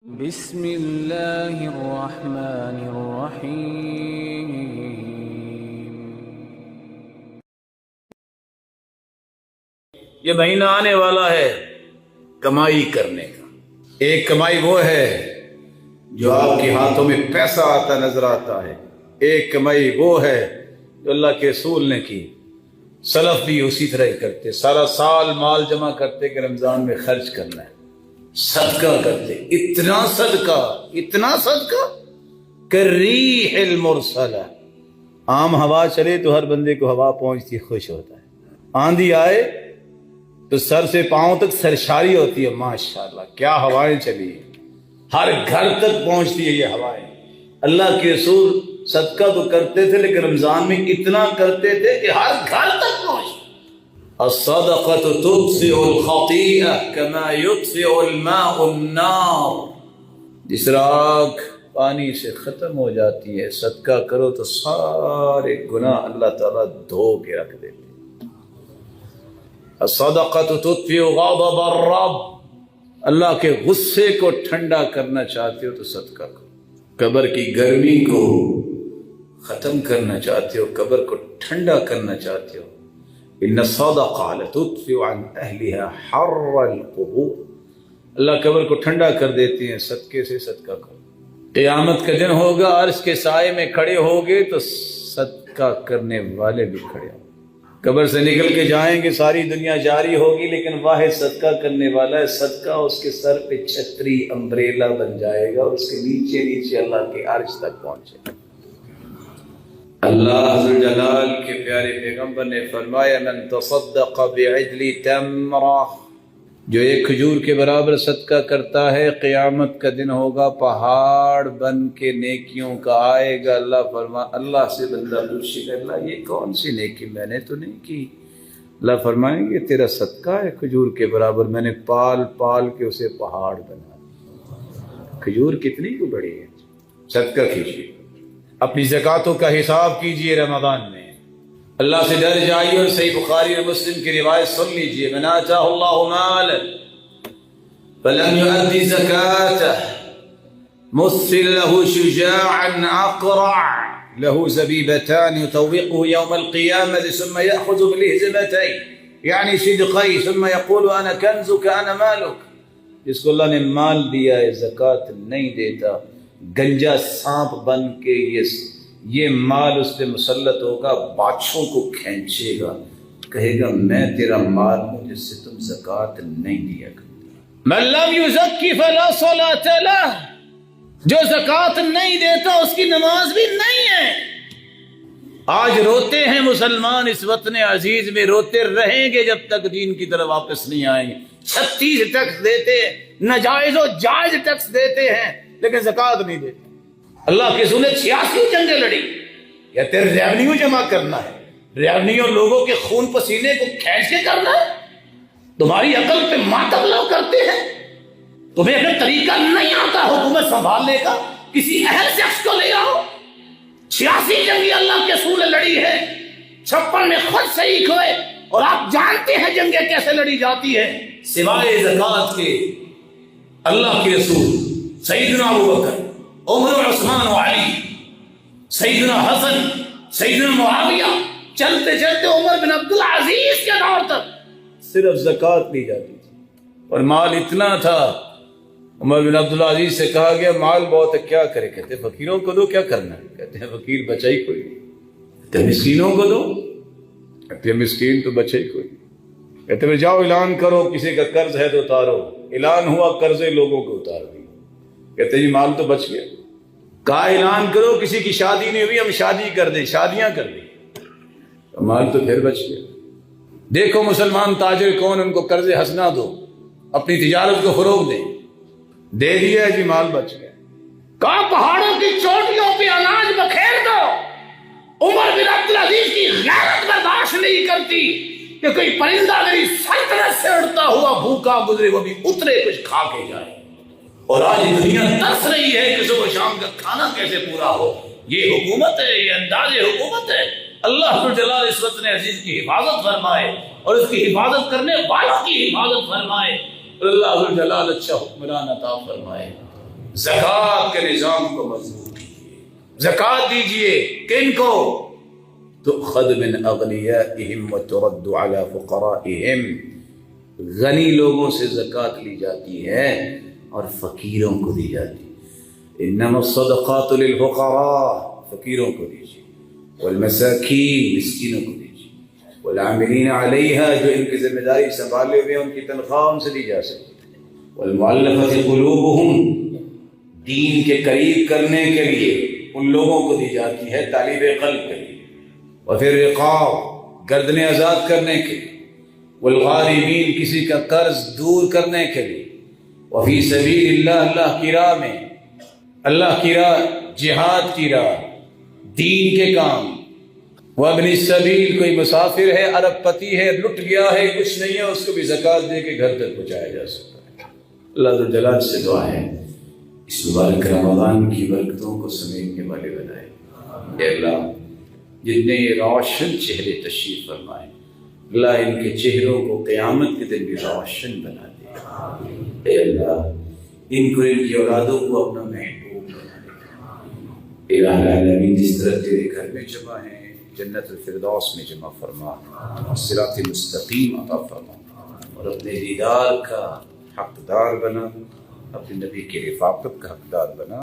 بسم اللہ الرحمن الرحیم۔ یہ مہینہ آنے والا ہے کمائی کرنے کا۔ ایک کمائی وہ ہے جو آپ کے ہاتھوں میں پیسہ آتا نظر آتا ہے، ایک کمائی وہ ہے جو اللہ کے رسول نے کی۔ سلف بھی اسی طرح ہی کرتے، سارا سال مال جمع کرتے کہ رمضان میں خرچ کرنا ہے، صدقہ کرتے، اتنا صدقہ کریح المرسلہ۔ عام ہوا چلے تو ہر بندے کو ہوا پہنچتی خوش ہوتا ہے، آندھی آئے تو سر سے پاؤں تک سرشاری ہوتی ہے، ماشاءاللہ کیا ہوائیں چلی ہیں، ہر گھر تک پہنچتی ہے یہ ہوائیں۔ اللہ کے رسول صدقہ تو کرتے تھے لیکن رمضان میں اتنا کرتے تھے کہ ہر گھر تک پہنچتی۔ الصدقة تطفئ الخطيئة كما يطفئ الماء النار۔ جس طرح آگ پانی سے ختم ہو جاتی ہے، صدقہ کرو تو سارے گناہ اللہ تعالیٰ دھو کے رکھ دیتے۔ الصدقة تطفئ غضب الرب۔ اللہ کے غصے کو ٹھنڈا کرنا چاہتے ہو تو صدقہ کرو۔ قبر کی گرمی کو ختم کرنا چاہتے ہو، قبر کو ٹھنڈا کرنا چاہتے ہو، ان الصدقہ لتطفئ عن اہلها حر القبور۔ اللہ قبر کو ٹھنڈا کر دیتے ہیں، صدقے سے صدقہ کرو۔ قیامت کا دن ہوگا، عرش کے سائے میں کھڑے ہوگے تو صدقہ کرنے والے بھی کھڑے ہوں۔ قبر سے نکل کے جائیں گے، ساری دنیا جاری ہوگی لیکن واحد صدقہ کرنے والا ہے، صدقہ اس کے سر پہ چھتری امبریلا بن جائے گا، اس کے نیچے نیچے اللہ کے عرش تک پہنچے گا۔ اللہ عز جلال کے پیارے پیغمبر نے فرمایا من تصدق بعدل تمرہ، جو ایک کھجور کے برابر صدقہ کرتا ہے، قیامت کا دن ہوگا پہاڑ بن کے نیکیوں کا آئے گا۔ اللہ سے بندہ پوچھے گا اللہ یہ کون سی نیکی میں نے تو نہیں کی؟ اللہ فرمائیں گے تیرا صدقہ ہے کھجور کے برابر، میں نے پال پال کے اسے پہاڑ بنا۔ کھجور کتنی کو بڑی ہے، صدقہ کیجیے، اپنی زکاتوں کا حساب کیجئے رمضان میں، اللہ سے ڈر جائیے، اور صحیح بخاری اور مسلم کی روایت سن لیجئے، من آتاہ اللہ مالا فلم يؤد زکاتہ مثل له شجاعا اقرع له زبیبتان يطوقه يوم القیامة ثم يأخذ بالهزمتين یعنی صدقی ثم يقول انا کنزک انا مالک۔ جس کو اللہ نے مال دیا ہے زکات نہیں دیتا، گنجا سانپ بن کے یہ مال اس پہ مسلط ہوگا، باچھوں کو کھینچے گا، کہے گا میں تیرا مال ہوں جس سے تم زکوٰۃ نہیں دیا کرتے۔ من لم یزکی فلا صلاۃ لہ، جو زکوٰۃ نہیں دیتا اس کی نماز بھی نہیں ہے۔ آج روتے ہیں مسلمان، اس وطن عزیز میں روتے رہیں گے جب تک دین کی طرف واپس نہیں آئیں گے۔ 36 ٹیکس دیتے ہیں، ناجائز و جائز ٹیکس دیتے ہیں لیکن زکوٰۃ نہیں دیتے۔ اللہ کے رسول نے 86 جنگیں لڑی، یا تیرے ریونیو جمع کرنا ہے، ریونیو لوگوں کے خون پسینے کو کھینچ کے کرنا ہے؟ تمہاری عقل پہ ماتم لوگ کرتے ہیں، تمہیں اپنا طریقہ نہیں آتا حکومت سنبھالنے کا، کسی اہل شخص کو لے آؤ۔ 86 جنگیں اللہ کے رسول نے لڑی ہے، 56 میں خود شریک ہوئے، اور آپ جانتے ہیں جنگیں کیسے لڑی جاتی ہیں۔ سوائے زکوٰۃ کے اللہ کے رسول سیدنا ابوبکر، عمر و عثمان و علی، سیدنا حسن، سیدنا معاویہ، چلتے چلتے عمر بن عبدالعزیز کے دور تک صرف زکوٰۃ لی جاتی تھی، اور مال اتنا تھا۔ عمر بن عبدالعزیز سے کہا گیا مال بہت ہے کیا کرے؟ کہتے فقیروں کو دو، کیا کرنا ہے؟ کہتے ہیں فقیر بچا ہی کوئی نہیں۔ کہتے مسکینوں کو دو، کہتے ہیں مسکین تو بچا ہی کوئی نہیں۔ کہتے ہیں جاؤ اعلان کرو کسی کا قرض ہے تو اتارو، اعلان ہوا قرضے لوگوں کو اتار دی، کہتے ہیں مال تو بچ گیا۔ کہا اعلان کرو کسی کی شادی نہیں ہوئی ہم شادی کر دیں، شادیاں کر دیں، مال تو پھر بچ گیا۔ دیکھو مسلمان تاجر کون، ان کو قرض حسنہ دو، اپنی تجارت کو فروغ دیں، دے دیا جی مال بچ گیا۔ کہا پہاڑوں کی چوٹیوں پہ اناج بکھیر دو، عمر بن عبدالعزیز کی غیرت برداشت نہیں کرتی کہ کوئی پرندہ میری سلطنت سے اڑتا ہوا بھوکا گزرے، وہ بھی اترے کچھ کھا کے جائے۔ اور آج دنیا ترس رہی ہے کہ صبح شام کا کھانا کیسے پورا ہو۔ یہ حکومت ہے، یہ انداز حکومت ہے۔ اللہ جلال اس وطن عزیز کی حفاظت فرمائے، اور اس کی حفاظت کرنے والوں کی حفاظت فرمائے، اور اللہ جلال اچھا حکمران عطا فرمائے۔ زکوٰۃ کے نظام کو مضبوط کیجیے. زکوٰۃ دیجیے کن کو؟ تؤخذ من اغنیائہم وترد علی فقرائہم. غنی لوگوں سے زکوٰۃ لی جاتی ہے اور فقیروں کو دی جاتی ہے. انما الصدقات للفقراء، فقیروں کو دیجیے. والمساکین، مسکینوں کو دیجیے. والعاملین علیہا، جو ان کی ذمہ داری سنبھالے ہوئے ان کی تنخواہ ان سے دی جا سکتی ہے. والمؤلفۃ قلوبہم، دین کے قریب کرنے کے لیے ان لوگوں کو دی جاتی ہے تعلیب قلب کے لیے. وفی الرقاب، گردنیں آزاد کرنے کے لیے. والغارمین، کسی کا قرض دور کرنے کے لیے. وفی سبیل اللہ، اللہ کی راہ میں، اللہ کی راہ، جہاد کی راہ، دین کے کام. وابن السبیل، کوئی مسافر ہے، ارب پتی ہے، لٹ گیا ہے، کچھ نہیں ہے، اس کو بھی زکوٰۃ دے کے گھر تک پہنچایا جا سکتا ہے. اللہ ذو الجلال سے دعا ہے اس مبارک رمضان کی برکتوں کو سمیٹنے والے بنائے. اے اللہ، جتنے یہ روشن چہرے تشریف فرمائے، اللہ ان کے چہروں کو قیامت کے دن بھی روشن بنا دے. اے اللہ، ان کو، ان کی اولادوں کو اپنا محبوب بنا دے. الہ العالمین، جس طرح تیرے گھر میں جمع ہیں، جنت الفردوس میں جمع فرما، صراط مستقیم عطا فرما، اور اپنے دیدار کا حقدار بنا، اپنے نبی کی رفاقت کا حقدار بنا.